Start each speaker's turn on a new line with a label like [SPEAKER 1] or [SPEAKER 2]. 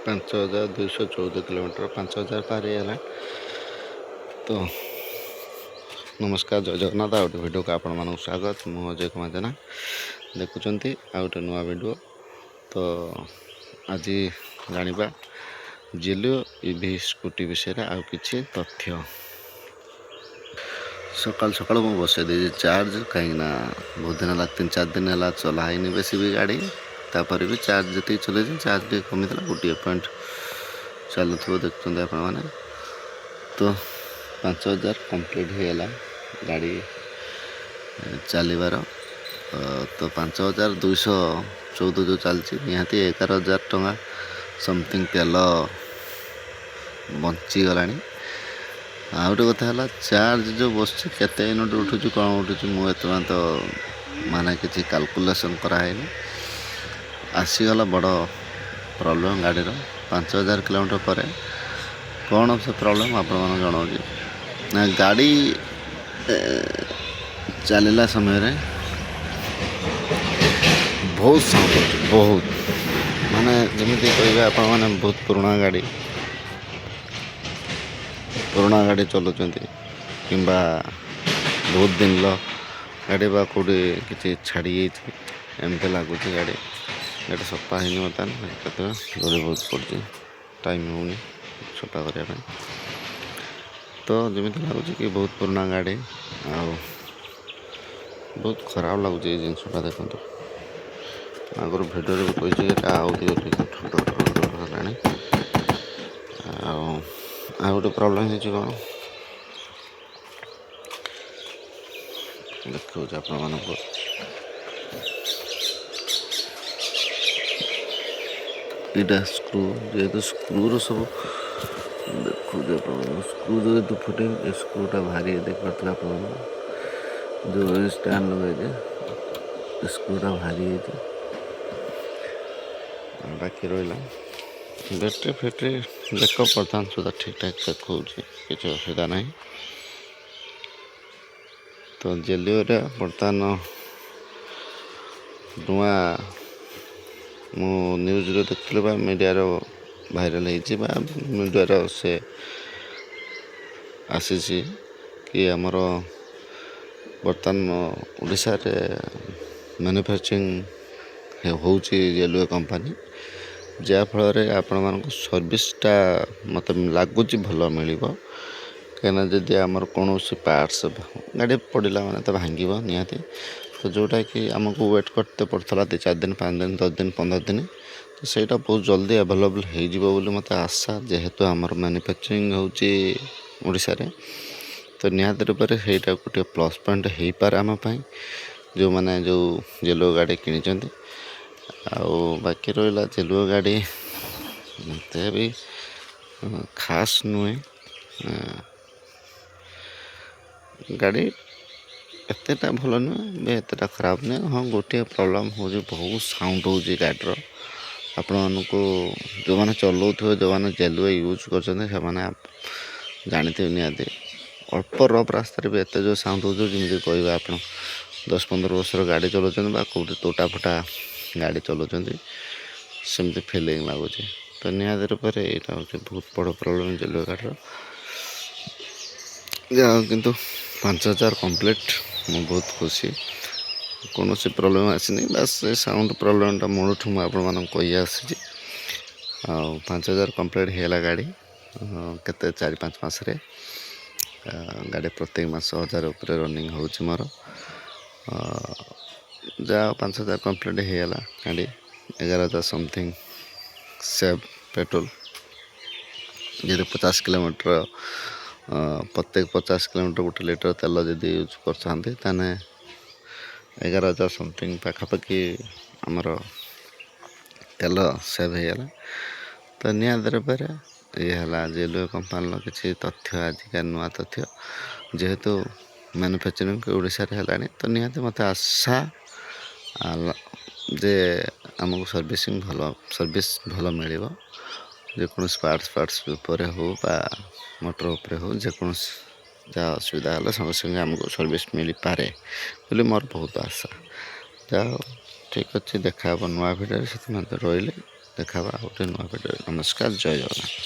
[SPEAKER 1] 5214 kilometre 5000 पार ହେଇଗଲା। ତ ନମସ୍କାର, ଜୟ ଜଗନ୍ନାଥ। ଆଉ ଗୋଟେ ଭିଡ଼ିଓକୁ ଆପଣମାନଙ୍କୁ ସ୍ୱାଗତ। ମୁଁ ଅଜୟ କୁମାର ଜେନା, ଦେଖୁଛନ୍ତି ଆଉ ଗୋଟେ ନୂଆ ଭିଡ଼ିଓ। ତ ଆଜି ଜାଣିବା ଜେଲିଓ ଇଭି ସ୍କୁଟି ବିଷୟରେ ଆଉ କିଛି ତଥ୍ୟ। ସକାଳୁ ସକାଳୁ ମୁଁ ବସାଇ ଦେଇଛି ଚାର୍ଜ, କାହିଁକିନା ବହୁତ ଦିନ ହେଲା 3-4 ଦିନ ହେଲା ଚଲା ହେଇନି ବେଶୀ ବି ଗାଡ଼ି। ତାପରେ ବି ଚାର୍ଜ ଯେତିକି ଚଲେଇଛି ଚାର୍ଜ ଟିକେ କମିଥିଲା, ଗୋଟିଏ ପଏଣ୍ଟ ଚାଲୁଥିବ ଦେଖୁଛନ୍ତି ଆପଣମାନେ। ତ 5000 କମ୍ପ୍ଲିଟ୍ ହେଇଗଲା ଗାଡ଼ି ଚାଲିବାର। ତ 5214 ଯେଉଁ ଚାଲିଛି, ନିହାତି 11000 ଟଙ୍କା ସମଥିଙ୍ଗ ତେଲ ବଞ୍ଚିଗଲାଣି। ଆଉ ଗୋଟେ କଥା ହେଲା, ଚାର୍ଜ ଯେଉଁ ବସୁଛି କେତେ ୟୁନିଟ୍ ଉଠୁଛି କ'ଣ ଉଠୁଛି ମୁଁ ଏତେବେଳେ ତ କିଛି କାଲକୁଲେସନ୍ କରାହେଇନି। ଆସିଗଲା ବଡ଼ ପ୍ରୋବ୍ଲେମ୍ ଗାଡ଼ିର। 5000 କିଲୋମିଟର ପରେ କ'ଣ ସେ ପ୍ରୋବ୍ଲେମ୍ ଆପଣମାନଙ୍କୁ ଜଣାଉଛି ନା, ଗାଡ଼ି ଚାଲିଲା ସମୟରେ ବହୁତ ସାଉଣ୍ଡ ହେଉଛି, ବହୁତ ଯେମିତି କହିବେ ଆପଣମାନେ ବହୁତ ପୁରୁଣା ଗାଡ଼ି ଚଲାଉଛନ୍ତି କିମ୍ବା ବହୁତ ଦିନର ଗାଡ଼ି ବା କେଉଁଠି କିଛି ଛାଡ଼ି ଯାଇଛି ଏମିତି ଲାଗୁଛି। ଗାଡ଼ି ସଫା ହେଇନି ବର୍ତ୍ତମାନ, କେତେବେଳେ ଦୌଡ଼ି ବହୁତ ପଡ଼ୁଛି, ଟାଇମ୍ ହେଉନି ସଫା କରିବା ପାଇଁ। ତ ଯେମିତି ଲାଗୁଛି କି ବହୁତ ପୁରୁଣା ଗାଡ଼ି, ଆଉ ବହୁତ ଖରାପ ଲାଗୁଛି ଏଇ ଜିନିଷଟା। ଦେଖନ୍ତୁ, ଆଗରୁ ଭିଡ଼ିଓରେ ବି କହିଛି ଏଇଟା ଆଉ ଟିକେ ଠୁଟ ହେଲାଣି। ଆଉ ଗୋଟେ ପ୍ରୋବ୍ଲେମ୍ ହେଇଛି କ'ଣ ଦେଖାଉଛି ଆପଣମାନଙ୍କୁ। ଏଇଟା ସ୍କ୍ରୁ, ଯେହେତୁ ସ୍କ୍ରୁର ସବୁ ଦେଖୁଛି ଆପଣମାନଙ୍କୁ, ସ୍କ୍ରୁ ଯେହେତୁ ଫୁଟିଂ, ଏ ସ୍କ୍ରୁଟା ଭାରି ଦେଖିପାରୁଥିବେ ଆପଣମାନଙ୍କୁ। ଯେଉଁ ଷ୍ଟାଣ୍ଡ ଲଗାଇଛି ସ୍କ୍ରୁଟା ଭାରି ହେଇଛି। ବାକି ରହିଲା ବ୍ୟାଟେରୀ ବ୍ୟାକଅପ୍ ବର୍ତ୍ତମାନ ସୁଦ୍ଧା ଠିକ୍ ଠାକ୍ ଦେଖାଉଛି, କିଛି ଅସୁବିଧା ନାହିଁ। ତ ଜେଲିଓରେ ବର୍ତ୍ତମାନ ନୂଆ ମୁଁ ନ୍ୟୁଜ୍ରେ ଦେଖିଥିଲି ବା ମିଡ଼ିଆର ଭାଇରାଲ୍ ହେଇଛି ବା ମିଡ଼ିଆର ସେ ଆସିଛି କି ଆମର ବର୍ତ୍ତମାନ ଓଡ଼ିଶାରେ ମ୍ୟାନୁଫ୍ୟାକ୍ଚରିଂ ହେଉଛି ଜେଲିଓ କମ୍ପାନୀ, ଯାହାଫଳରେ ଆପଣମାନଙ୍କୁ ସର୍ଭିସଟା ମୋତେ ଲାଗୁଛି ଭଲ ମିଳିବ। କାହିଁକିନା ଯଦି ଆମର କୌଣସି ପାର୍ଟସ୍ ଗାଡ଼ି ପଡ଼ିଲା ମାନେ ତ ଭାଙ୍ଗିବ ନିହାତି। ତ ଯେଉଁଟାକି ଆମକୁ ୱେଟ୍ କରତେ ପଡ଼ୁଥିଲା 2-4 ଦିନ, 5 ଦିନ, 10 ଦିନ, 15 ଦିନ, ତ ସେଇଟା ବହୁତ ଜଲ୍ଦି ଆଭେଲେବୁଲ୍ ହେଇଯିବ ବୋଲି ମୋତେ ଆଶା। ଯେହେତୁ ଆମର ମ୍ୟାନୁଫ୍ୟାକ୍ଚରିଂ ହେଉଛି ଓଡ଼ିଶାରେ, ତ ନିହାତି ରୂପରେ ସେଇଟା ଗୋଟିଏ ପ୍ଲସ୍ ପଏଣ୍ଟ ହେଇପାରେ ଆମ ପାଇଁ, ଯେଉଁମାନେ ଜେଲିଓ ଗାଡ଼ି କିଣିଛନ୍ତି। ଆଉ ବାକି ରହିଲା ଜେଲିଓ ଗାଡ଼ି ଏତେ ବି ଖାସ୍ ନୁହେଁ। ଗାଡ଼ି ଏତେଟା ଭଲ ନୁହେଁ, ଏତେଟା ଖରାପ ନୁହେଁ। ହଁ, ଗୋଟିଏ ପ୍ରୋବ୍ଲେମ୍ ହେଉଛି, ବହୁତ ସାଉଣ୍ଡ ହେଉଛି ଗାଡ଼ିର। ଆପଣମାନଙ୍କୁ ଯେଉଁମାନେ ଚଲାଉଥିବେ, ଯେଉଁମାନେ ଜେଲିଓ ୟୁଜ୍ କରୁଛନ୍ତି, ସେମାନେ ଜାଣିଥିବେ ନିହାତି। ଅଳ୍ପ ରଫ୍ ରାସ୍ତାରେ ବି ଏତେ ଯେଉଁ ସାଉଣ୍ଡ ହେଉଛି, ଯେମିତି କହିବେ ଆପଣ 10-15 ବର୍ଷର ଗାଡ଼ି ଚଲାଉଛନ୍ତି ବା କେଉଁଠି ତୋଟା ଫୋଟା ଗାଡ଼ି ଚଲାଉଛନ୍ତି, ସେମିତି ଫିଲିଂ ଲାଗୁଛି। ତ ନିହାତି ରୂପରେ ଏଇଟା ହେଉଛି ବହୁତ ବଡ଼ ପ୍ରୋବ୍ଲେମ୍ ଜେଲିଓ ଗାଡ଼ିର। କିନ୍ତୁ 5000 କମ୍ପ୍ଲିଟ୍, ମୁଁ ବହୁତ ଖୁସି। କୌଣସି ପ୍ରୋବ୍ଲେମ୍ ଆସିନି, ବାସ୍ ସେ ସାଉଣ୍ଡ ପ୍ରୋବ୍ଲେମ୍ଟା ମୂଳଠୁ ମୁଁ ଆପଣମାନଙ୍କୁ କହି ଆସିଛି। ଆଉ 5000 କମ୍ପ୍ଲିଟ୍ ହେଇଗଲା ଗାଡ଼ି। କେତେ 4-5 ମାସରେ ଗାଡ଼ି ପ୍ରତ୍ୟେକ ମାସ 1000 ଉପରେ ରନିଂ ହେଉଛି ମୋର। ଯାହା 5000 କମ୍ପ୍ଲିଟ୍ ହେଇଗଲା ଗାଡ଼ି, 11000 ସମଥିଙ୍ଗ ସେଭ୍ ପେଟ୍ରୋଲ। ଯଦି 50 କିଲୋମିଟର ପ୍ରତ୍ୟେକ 50 କିଲୋମିଟର 1 ଲିଟର ତେଲ ଯଦି ୟୁଜ୍ କରିଥାନ୍ତି, ତାହେଲେ 11000 ସମଥିଙ୍ଗ ପାଖାପାଖି ଆମର ତେଲ ସେଭ୍ ହେଇଗଲା। ତ ନିହାତି ରୂପରେ ଇଏ ହେଲା ଜେଲିଓ କମ୍ପାନୀର କିଛି ତଥ୍ୟ, ଆଜିକା ନୂଆ ତଥ୍ୟ। ଯେହେତୁ ମ୍ୟାନୁଫ୍ୟାକ୍ଚରିଂ ଓଡ଼ିଶାରେ ହେଲାଣି, ତ ନିହାତି ମୋତେ ଆଶା ଯେ ଆମକୁ ସର୍ଭିସ୍ ଭଲ ମିଳିବ। ଯେକୌଣସି ପାର୍ଟସ୍ ଉପରେ ହେଉ ବା ମୋଟର ଉପରେ ହେଉ, ଯେକୌଣସି ଯାହା ଅସୁବିଧା ହେଲେ ସଙ୍ଗେ ସଙ୍ଗେ ଆମକୁ ସର୍ଭିସ୍ ମିଳିପାରେ ବୋଲି ମୋର ବହୁତ ଆଶା। ଯାହା ହଉ, ଠିକ୍ ଅଛି, ଦେଖା ହେବ ନୂଆ ଭିଡ଼ିଓରେ। ସେଥିପାଇଁ ରହିଲି। ଦେଖାବା ଗୋଟେ ନୂଆ ଭିଡ଼ିଓ। ନମସ୍କାର, ଜୟ ଜଗନ୍ନାଥ।